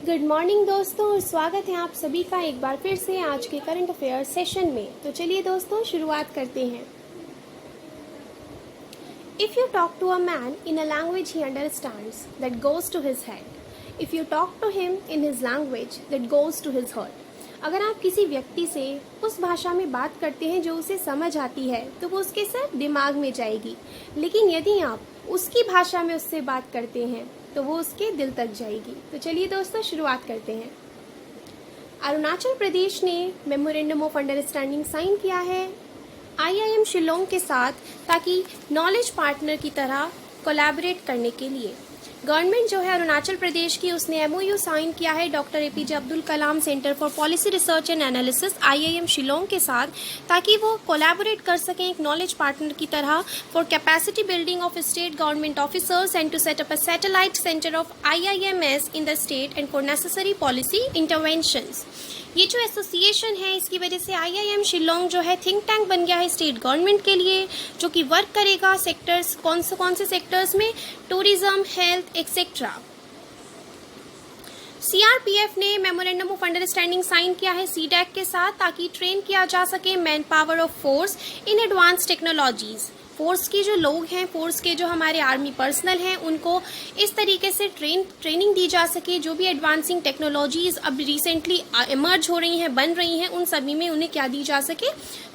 Good morning दोस्तों, और स्वागत है आप सभी का एक बार फिर से आज के करंट अफेयर सेशन में। तो चलिए दोस्तों शुरुआत करते हैं। If you talk to a man in a language he understands that goes to his head. If you talk to him in his language that goes to his heart. अगर आप किसी व्यक्ति से उस भाषा में बात करते हैं जो उसे समझ आती है तो वो उसके सिर्फ दिमाग में जाएगी, लेकिन यदि आप उसकी भाषा में उससे बात करते हैं तो वो उसके दिल तक जाएगी। तो चलिए दोस्तों शुरुआत करते हैं। अरुणाचल प्रदेश ने मेमोरेंडम ऑफ अंडरस्टैंडिंग साइन किया है IIM शिलोंग के साथ, ताकि नॉलेज पार्टनर की तरह कोलैबोरेट करने के लिए। गवर्नमेंट जो है अरुणाचल प्रदेश की, उसने MOU साइन किया है doctor APJ Abdul Kalam centre for policy research and analysis IIM Shillong के साथ, ताकि वो कोलैबोरेट कर सकें एक नॉलेज पार्टनर की तरह for capacity building of state government officers and to set up a satellite centre of IIMS in the state and for necessary policy interventions. ये जो एसोसिएशन है, इसकी वजह से IIM शिलोंग जो है थिंक टैंक बन गया है स्टेट गवर्नमेंट के लिए, जो कि वर्क करेगा सेक्टर्स कौन से सेक्टर्स में, टूरिज्म, हेल्थ एक्सेट्रा। CRPF ने मेमोरेंडम ऑफ अंडरस्टैंडिंग साइन किया है CDAC के साथ, ताकि ट्रेन किया जा सके man power of force in advance technologies. Force की जो लोग हैं, फोर्स के जो हमारे आर्मी पर्सनल हैं, उनको इस तरीके से ट्रेनिंग दी जा सके। जो भी एडवांसिंग टेक्नोलॉजीज अब रिसेंटली इमर्ज हो रही हैं, बन रही हैं, उन सभी में उन्हें क्या दी जा सके,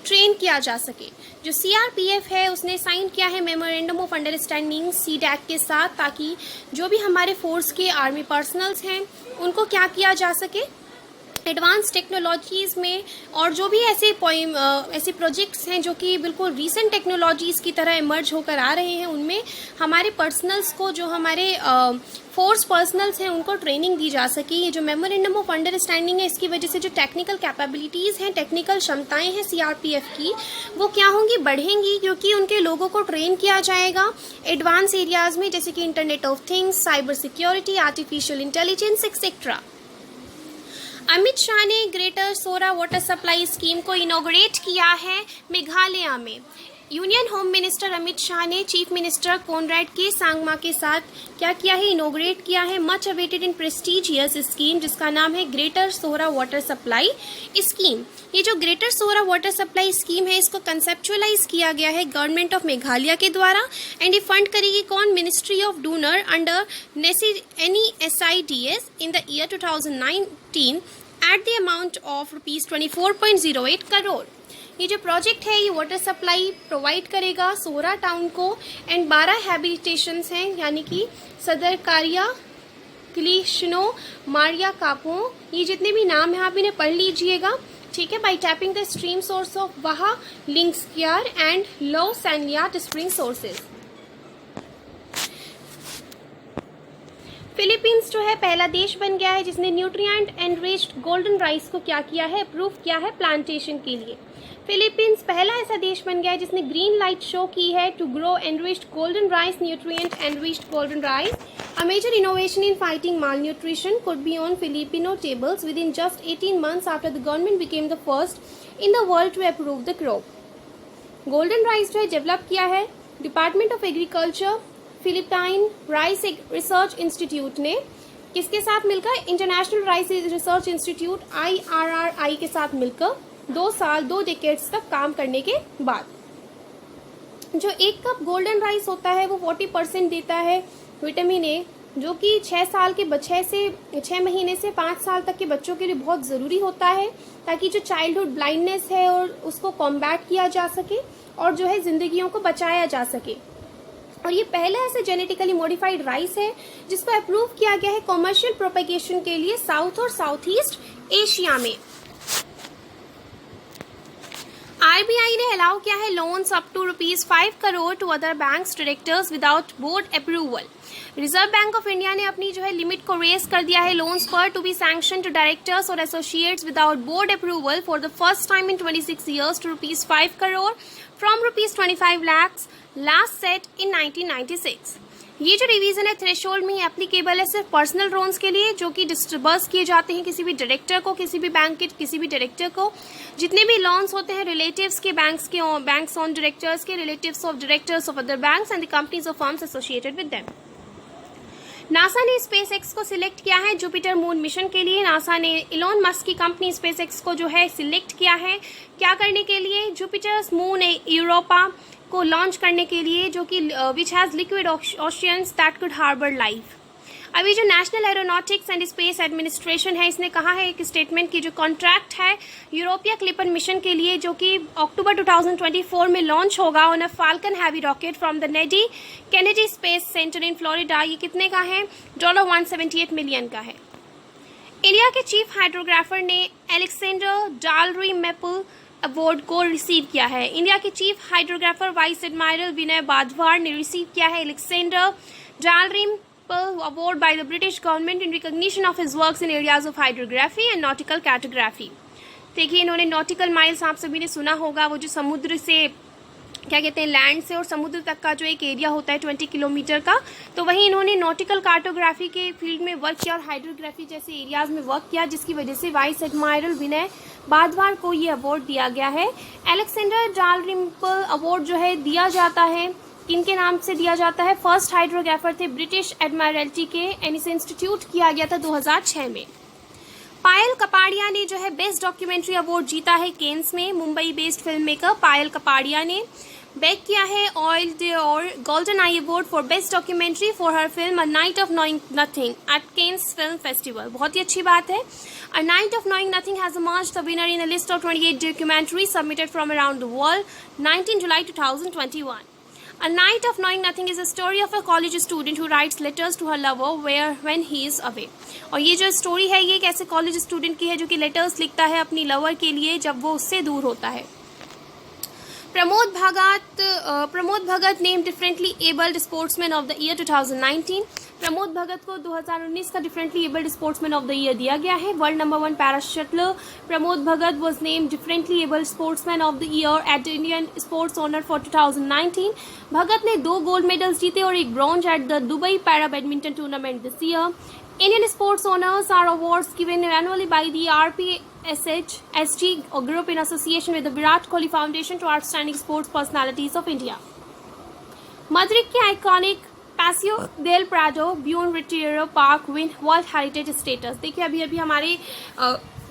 ट्रेन किया जा सके। जो CRPF है उसने साइन किया है मेमोरेंडम ऑफ अंडरस्टैंडिंग CDAC के साथ, ताकि जो भी हमारे फोर्स के आर्मी पर्सनल्स हैं उनको क्या किया जा सके, एडवांस टेक्नोलॉजीज़ में, और जो भी ऐसे प्रोजेक्ट्स हैं जो कि बिल्कुल रीसेंट टेक्नोलॉजीज़ की तरह इमर्ज होकर आ रहे हैं, उनमें हमारे पर्सनल्स को, जो हमारे फोर्स पर्सनल्स हैं, उनको ट्रेनिंग दी जा सके। ये जो मेमोरेंडम ऑफ अंडरस्टैंडिंग है, इसकी वजह से जो टेक्निकल कैपेबिलिटीज़ हैं, टेक्निकल क्षमताएं हैं CRPF की, वो क्या होंगी, बढ़ेंगी, क्योंकि उनके लोगों को ट्रेन किया जाएगा एडवांस एरियाज़ में, जैसे कि internet of things, cyber security, artificial intelligence etcetera. Amit Shah ने ग्रेटर सोरा वाटर सप्लाई स्कीम को इनॉग्रेट किया है मेघालय में। Union home minister Amit Shah ने चीफ मिनिस्टर कोनराड के सांगमा के साथ क्या किया है, इनॉग्रेट किया है much awaited and prestigious scheme, जिसका नाम है ग्रेटर सोरा वाटर सप्लाई स्कीम। ये जो ग्रेटर सोरा वाटर सप्लाई स्कीम है, इसको कंसेप्चुअलाइज किया गया है गवर्नमेंट ऑफ मेघालय के द्वारा, एंड ये फंड करेगी कौन, ministry of donor under NESIDS in the year 2019 at the amount of ₹24.08 crore. ये जो प्रोजेक्ट है, ये वाटर सप्लाई प्रोवाइड करेगा सोरा टाउन को, एंड 12 हैबिटेशंस हैं, यानी कि सदर कारिया, क्लिशनो, मारिया कापो, ये जितने भी नाम हैं आप इन्हें पढ़ लीजिएगा, ठीक है। By tapping the stream source of वाहा, लिंक्सकियार एंड लो सैनलियाट स्प्रिंग सोर्सेज। फिलीपींस जो है पहला देश बन गया है जिसने न्यूट्रिएंट एनरिच्ड गोल्डन राइस को क्या किया है, अप्रूव किया है प्लांटेशन के लिए। फिलीपींस पहला ऐसा देश बन गया है जिसने ग्रीन लाइट शो की है to grow enriched golden rice, nutrient enriched golden rice. A major innovation in fighting malnutrition could be on Filipino tables within just 18 months after the government became the first in the world to approve the crop. Golden rice जो है develop किया है department of agriculture Philippine rice research institute ने, किसके साथ मिलकर, international rice research institute IRRI के साथ मिलकर 2 साल 2 डिकेड्स तक काम करने के बाद। जो 1 कप गोल्डन राइस होता है वो 40% देता है विटामिन ए, जो कि 6 महीने से 5 साल तक के बच्चों के लिए बहुत ज़रूरी होता है, ताकि जो चाइल्डहुड ब्लाइंडनेस है और उसको कॉम्बैट किया जा सके और जो है ज़िंदगियों को बचाया जा सके। और ये पहला ऐसे जेनेटिकली मॉडिफाइड राइस है जिसको अप्रूव किया गया है कॉमर्शियल प्रोपेगेशन के लिए साउथ और साउथ ईस्ट एशिया में। RBI ने अलाउ किया है loans up to ₹5 crore to other banks directors without board approval. Reserve Bank of India ने अपनी जो है लिमिट को रेज कर दिया है लोन्स पर to be sanction to directors और associates without board approval for the first time in 26 years to ₹5 crore from ₹25 lakhs last set in 1996। ये जो रिवीजन है थ्रेशोल्ड में एप्लीकेबल है सिर्फ पर्सनल लोन्स के लिए, जो कि डिस्ट्रीबर्स किए जाते हैं किसी भी डायरेक्टर को, किसी भी बैंक के किसी भी डायरेक्टर को। जितने भी लोन्स होते हैं रिलेटिव्स के बैंक्स ऑन डायरेक्टर्स के, relatives of directors of other banks and the companies of firms associated with them. NASA ने स्पेस एक्स को सिलेक्ट किया है जुपिटर मून मिशन के लिए। नासा ने इलॉन मस्क की कंपनी स्पेस एक्स को जो है सिलेक्ट किया है क्या करने के लिए, जुपिटर्स मून यूरोपा को लॉन्च करने के लिए, जो कि which has liquid oceans that could harbour life. अभी जो National Aeronautics and Space Administration है, इसने कहा है एक स्टेटमेंट की जो कॉन्ट्रैक्ट है यूरोपीय क्लिपर मिशन के लिए, जो कि अक्टूबर 2024 में लॉन्च होगा on a falcon heavy rocket from the Kennedy space centre in Florida, ये कितने का है, $178 मिलियन का है। इंडिया के चीफ हाइड्रोग्राफर ने एलेक्सेंडर डालरी-मेपल अवार्ड को रिसीव किया है। इंडिया के chief hydrographer vice admiral Vinay Badhwar ने रिसीव किया है Alexander Dalrymple award by the British government in recognition of his works in areas of hydrography and nautical cartography. देखिए, इन्होंने नॉटिकल माइल्स आप सभी ने सुना होगा, वो जो समुद्र से क्या कहते हैं, लैंड से और समुद्र तक का जो एक एरिया होता है 20 किलोमीटर का, तो वहीं इन्होंने नॉटिकल कार्टोग्राफी के फील्ड में वर्क किया और हाइड्रोग्राफी जैसे एरियाज में वर्क किया, जिसकी वजह से वाइस एडमायरल विनय बादवार को ये अवार्ड दिया गया है। एलेक्सेंडर डालरी-मेपल अवार्ड जो है दिया जाता है, किनके नाम से दिया जाता है, फर्स्ट हाइड्रोग्राफर थे ब्रिटिश एडमायरल्टी के, एंड इसे इंस्टीट्यूट किया गया था 2006 में। पायल कपाड़िया ने जो है बेस्ट डॉक्यूमेंट्री अवार्ड जीता है केन्स में। Mumbai based film maker Payal Kapadia ने बैक किया है और Golden Eye award for best documentary for her film A Night of Knowing Nothing at Cannes film festival. बहुत ही अच्छी बात है। A Night of Knowing Nothing has emerged the winner in a list of 28 documentaries submitted from around the world, 19 July 2021. A Night of Knowing Nothing is a story of a college student who writes letters to her lover when he is away. और ये जो story है ये एक ऐसे college student की है जो कि लेटर्स लिखता है अपनी लवर के लिए जब वो उससे दूर होता है। Pramod Bhagat name differently abled sportsman of the year 2019। Pramod Bhagat को 2019 का differently abled sportsman of the year दिया गया है। World number 1 para shuttler Pramod Bhagat was name differently abled sportsman of the year at Indian sports honour for 2019। Bhagat ने 2 गोल्ड मेडल्स जीते और 1 bronze at the Dubai para badminton tournament this year. Indian sports honors are awards given annually by the RPSHSG group in association with the Virat Kohli Foundation to outstanding sports personalities of India. Madrid के iconic Paseo del Prado Buen Retiro Park win World Heritage status। देखिए, अभी हमारे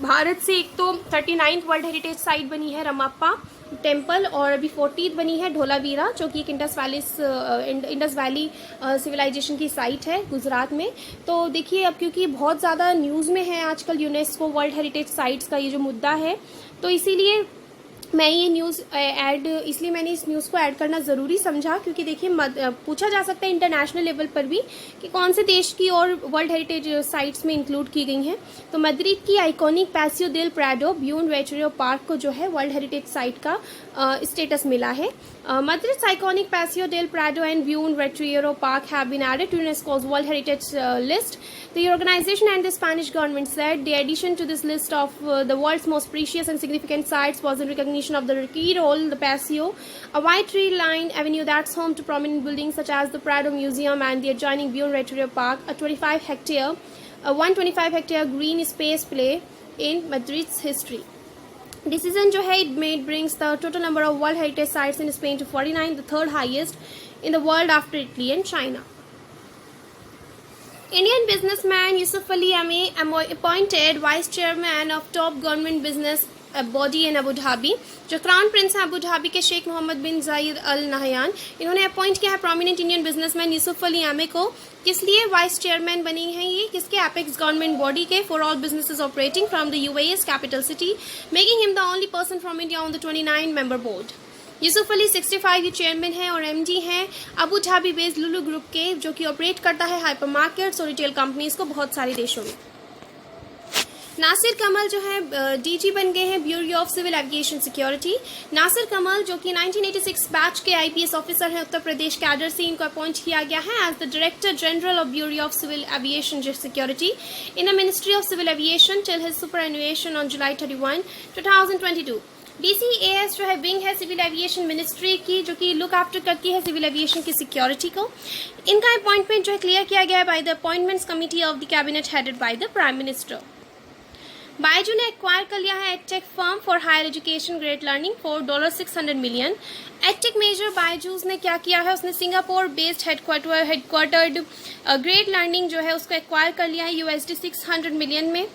भारत से एक तो 39th world heritage site बनी है Ramappa temple, और अभी 40th बनी है ढोलावीरा, जो कि एक इंडस वैली सिविलाइजेशन की साइट है गुजरात में। तो देखिए, अब क्योंकि बहुत ज़्यादा न्यूज़ में है आजकल यूनेस्को वर्ल्ड हेरिटेज साइट्स का ये जो मुद्दा है, तो इसीलिए मैंने इस न्यूज़ को ऐड करना ज़रूरी समझा, क्योंकि देखिए पूछा जा सकता है इंटरनेशनल लेवल पर भी कि कौन से देश की और वर्ल्ड हेरिटेज साइट्स में इंक्लूड की गई हैं। तो मद्रिद की आइकॉनिक पैसियो देल प्राडो ब्यून रेटरियो पार्क को जो है वर्ल्ड हेरिटेज साइट का स्टेटस मिला है। Madrid's iconic Paseo del Prado and Buen Retiro Park have been added to UNESCO's World Heritage list. The organization and the Spanish government said the addition to this list of the world's most precious and significant sites was in recognition of the key role the Paseo, a wide tree-lined avenue that's home to prominent buildings such as the Prado Museum and the adjoining Buen Retiro Park, a 125-hectare green space play in Madrid's history. Decision जो है it brings the total number of World Heritage sites in Spain to 49, the third highest in the world after Italy and China. Indian businessman Yusuf Ali appointed vice chairman of top government business body in Abu Dhabi. जो crown Prince हैं Abu Dhabi के शेख मोहम्मद बिन जायद Al Nahyan, इन्होंने appoint किया है prominent Indian businessman Yusuf Ali आमे को। किस लिए वाइस चेयरमैन बनी हैं ये, किसके, एपेक्स गवर्नमेंट बॉडी के, for all businesses operating from the UAE's capital city, making him the only person from India on the 29 member board. Yusuf Ali 65 chairman हैं और एमडी हैं Abu Dhabi based Lulu group के, जो कि ऑपरेट करता है hypermarkets और रिटेल कंपनीज को बहुत सारे देशों में। नासिर कमल जो है डीजी बन गए हैं bureau of civil aviation security. Nasir Kamal जो कि 1986 बैच के आईपीएस ऑफिसर हैं उत्तर प्रदेश कैडर से, इनको अपॉइंट किया गया है as the director general of Bureau of civil aviation Security in the Ministry of civil Aviation till his superannuation on July 31, 2022। DCAS जो है विंग है सिविल एविएशन मिनिस्ट्री की, जो कि लुक आफ्टर करती है सिविल एविएशन की सिक्योरिटी को। इनका अपॉइंटमेंट जो है क्लियर किया गया है by the appointments committee of the cabinet headed by the prime minister. Byju ने एक्वायर कर लिया है edtech firm for higher education Great Learning for $600 million. Edtech major Byju's ने क्या किया है, उसने Singapore based headquartered Great Learning जो है उसको एक्वायर कर लिया है USD 600 मिलियन में,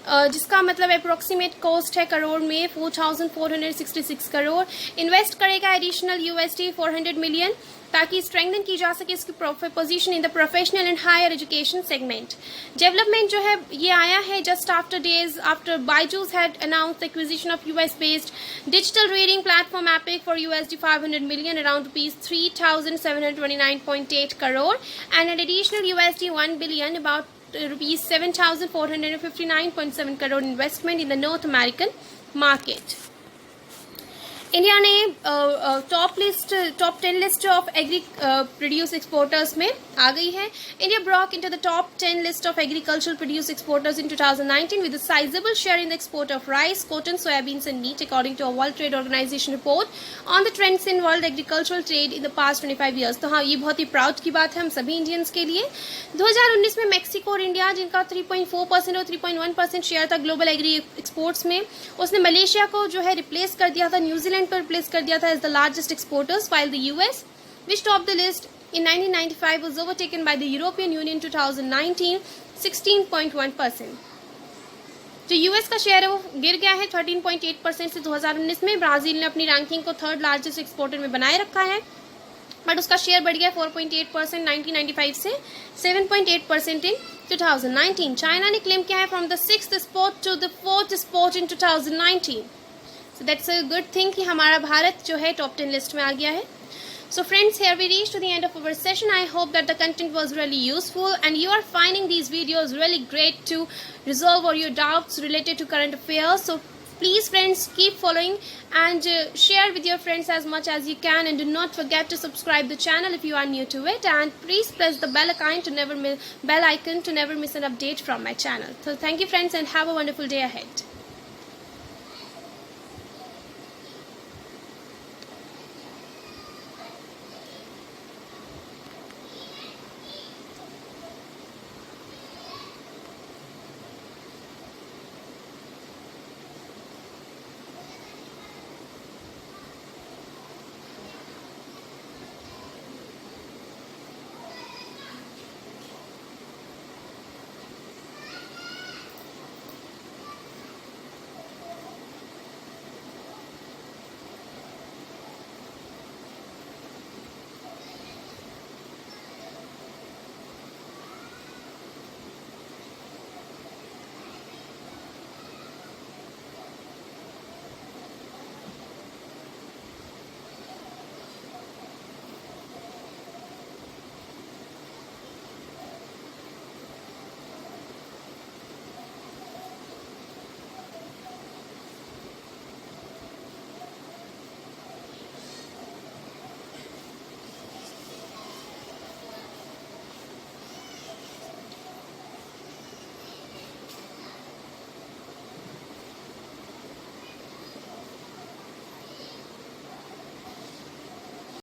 जिसका मतलब अप्रोक्सीमेट कॉस्ट है करोड़ में 4,466 करोड़। इन्वेस्ट करेगा एडिशनल USD 400 मिलियन ताकि स्ट्रेंथन की जा सके इसकी position in the professional and higher education segment. Development जो है ये आया है just after days after Byju's had announced acquisition of US based digital reading platform Epic for USD 500 million around ₹3,729.8 crore and an additional USD 1 billion about ₹7,459.7 crore investment in the North American market. India ने top 10 list of agri produce exporters में आ गई है। India broke into the top 10 list of agricultural produce exporters in 2019 with a sizeable share in the export of rice, cotton, soybeans and meat according to a World Trade Organization report on the trends in world agricultural trade in the past 25 years. तो हाँ, ये बहुत ही proud की बात है हम सभी Indians के लिए। 2019 में मैक्सिको और इंडिया, जिनका 3.4% और 3.1% शेयर था ग्लोबल एग्री एक्सपोर्ट्स में, उसने मलेशिया को जो है रिप्लेस कर दिया था, न्यूजीलैंड पर रिप्लेस कर दिया था as the largest exporters, while the US, which topped the list in 1995, was overtaken by the European Union 2019, 16.1%। जो यूएस का शेयर है वो गिर गया है 13.8% से 2019 में। ब्राजील ने अपनी रैंकिंग को थर्ड लार्जेस्ट एक्सपोर्टर में बनाए रखा है, बट उसका शेयर बढ़ गया 4.8% 1995 से 7.8% इन 2019। चाइना ने क्लेम किया है from the 6th spot to the 4th spot in 2019। So that's a good thing कि हमारा भारत जो है टॉप 10 लिस्ट में आ गया है। So friends, here we reach to the end of our session. I hope that the content was really useful and you are finding these videos really great to resolve all your doubts related to current affairs. So please friends, keep following and share with your friends as much as you can, and do not forget to subscribe the channel if you are new to it, and please press the bell icon to never miss an update from my channel. So thank you friends and have a wonderful day ahead.